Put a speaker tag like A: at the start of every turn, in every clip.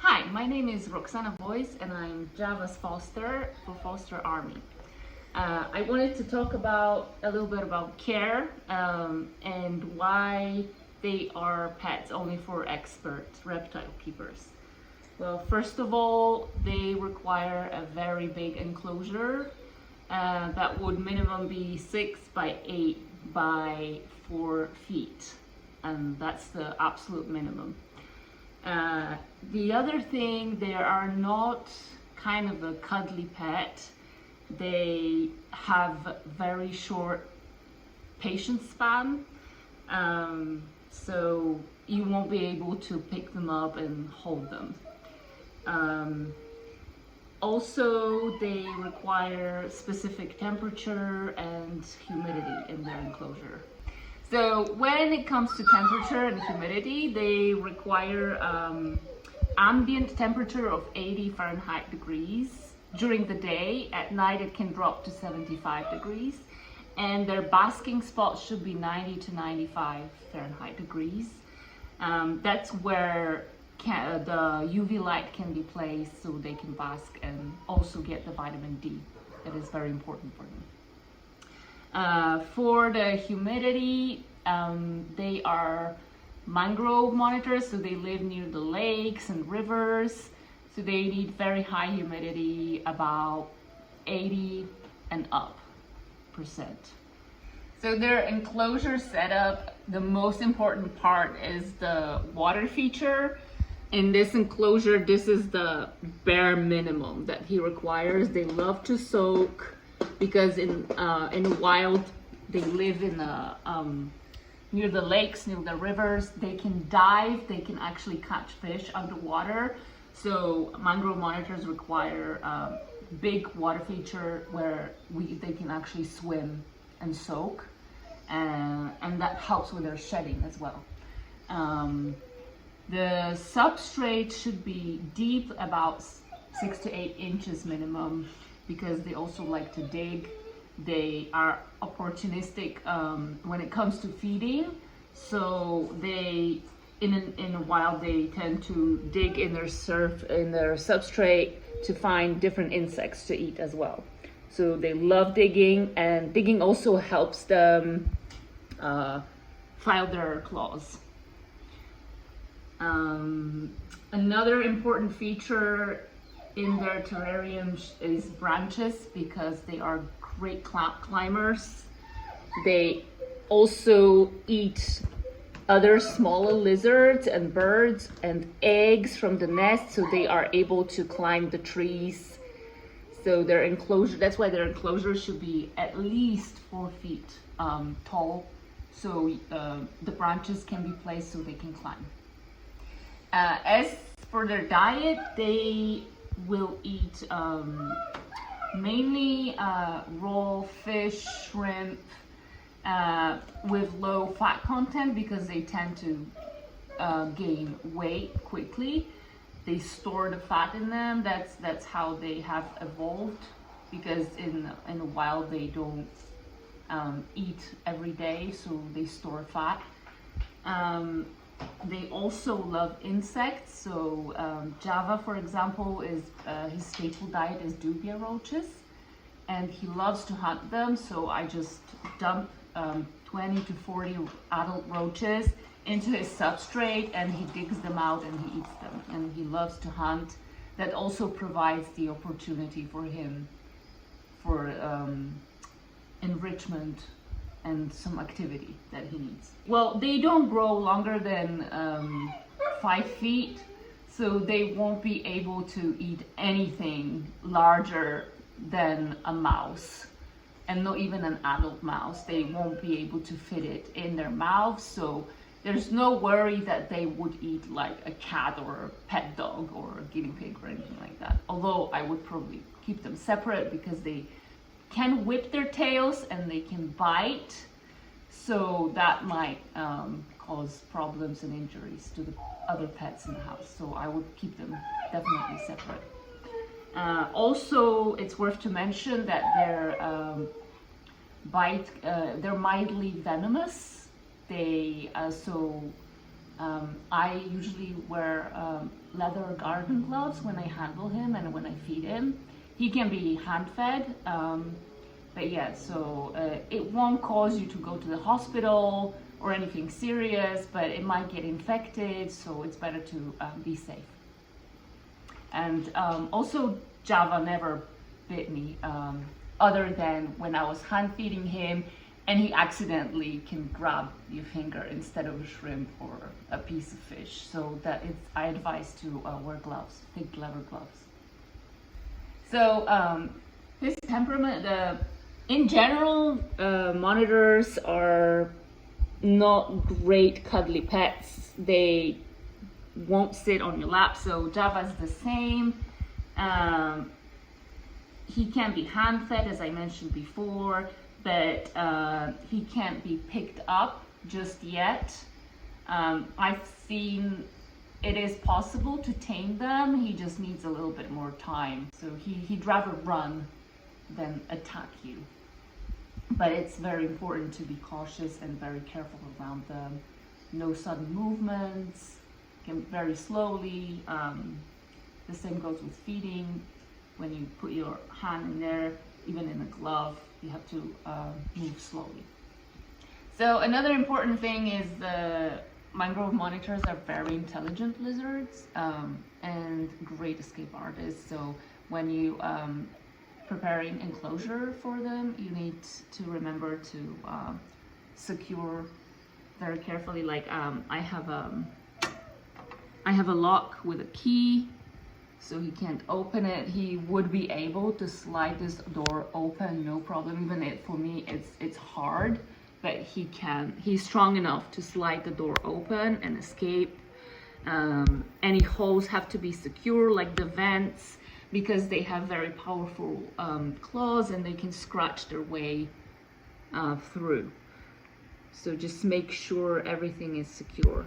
A: Hi, my name is Roxana Boyce and I'm Java's foster for Foster Army. I wanted to talk about a little bit about care and why they are pets only for expert reptile keepers. Well, first of all, they require a very big enclosure that would minimum be 6 by 8 by 4 feet, and that's the absolute minimum. The other thing, they are not kind of a cuddly pet. They have very short patience span, so you won't be able to pick them up and hold them. Also, they require specific temperature and humidity in their enclosure. So when it comes to temperature and humidity, they require ambient temperature of 80 Fahrenheit degrees during the day. At night it can drop to 75 degrees, and their basking spots should be 90 to 95 Fahrenheit degrees. That's where the UV light can be placed so they can bask and also get the vitamin D. That is very important for them. For the humidity, they are mangrove monitors, so they live near the lakes and rivers, so they need very high humidity, about 80 and up %. So their enclosure setup, the most important part is the water feature. In this enclosure, this is the bare minimum that he requires. They love to soak, because in the wild they live in the near the lakes, near the rivers. They can dive, they can actually catch fish underwater. So mangrove monitors require a big water feature where they can actually swim and soak, and that helps with their shedding as well. The substrate should be deep, about 6 to 8 inches minimum, because they also like to dig. They are opportunistic when it comes to feeding, so they in a while they tend to dig in their substrate to find different insects to eat as well. So they love digging, and digging also helps them file their claws. Another important feature in their terrarium is branches, because they are great climbers. They also eat other smaller lizards and birds and eggs from the nest, so they are able to climb the trees. So their enclosure, that's why their enclosure should be at least 4 feet tall, so the branches can be placed so they can climb. As for their diet, they will eat mainly raw fish, shrimp, with low fat content, because they tend to gain weight quickly. They store the fat in them. That's how they have evolved, because in the wild they don't eat every day, so they store fat. They also love insects. So Java, for example, his staple diet is dubia roaches, and he loves to hunt them. So I just dump 20 to 40 adult roaches into his substrate, and he digs them out and he eats them. And he loves to hunt. That also provides the opportunity for him for enrichment and some activity that he needs. Well, they don't grow longer than 5 feet, so they won't be able to eat anything larger than a mouse, and not even an adult mouse. They won't be able to fit it in their mouth, so there's no worry that they would eat like a cat or a pet dog or a guinea pig or anything like that. Although I would probably keep them separate, because they can whip their tails and they can bite, so that might cause problems and injuries to the other pets in the house. So I would keep them definitely separate. Also, it's worth to mention that they're mildly venomous. They also I usually wear leather garden gloves when I handle him and when I feed him. He can be hand fed, but yeah, so it won't cause you to go to the hospital or anything serious, but it might get infected, so it's better to be safe. And also, Java never bit me, other than when I was hand feeding him and he accidentally can grab your finger instead of a shrimp or a piece of fish. So I advise to wear gloves, thick leather gloves. So his temperament, in general, monitors are not great cuddly pets. They won't sit on your lap, so Java's the same. He can be hand fed, as I mentioned before, but he can't be picked up just yet. I've seen it is possible to tame them. He just needs a little bit more time. So he'd rather run than attack you. But it's very important to be cautious and very careful around them. No sudden movements, can very slowly. The same goes with feeding. When you put your hand in there, even in a glove, you have to move slowly. So another important thing is the mangrove monitors are very intelligent lizards and great escape artists. So when you preparing enclosure for them, you need to remember to secure very carefully. Like I have a lock with a key, so he can't open it. He would be able to slide this door open, no problem. Even for me, it's hard, but he can. He's strong enough to slide the door open and escape. Any holes have to be secure, like the vents, because they have very powerful claws and they can scratch their way through. So just make sure everything is secure.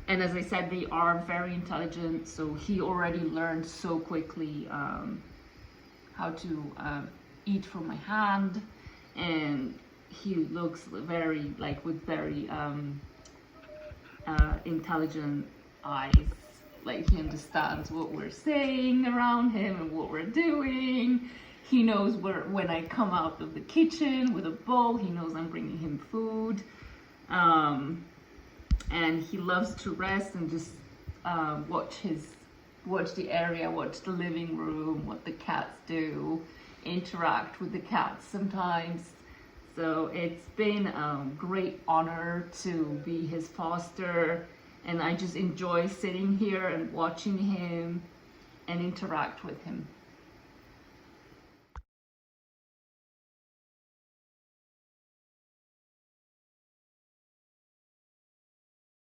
A: And as I said, they are very intelligent, so he already learned so quickly how to eat from my hand, and he looks very, with very intelligent eyes. Like, he understands what we're saying around him and what we're doing. He knows when I come out of the kitchen with a bowl, he knows I'm bringing him food. And he loves to rest and just watch the area, watch the living room, what the cats do, interact with the cats sometimes. So it's been a great honor to be his foster, and I just enjoy sitting here and watching him and interact with him.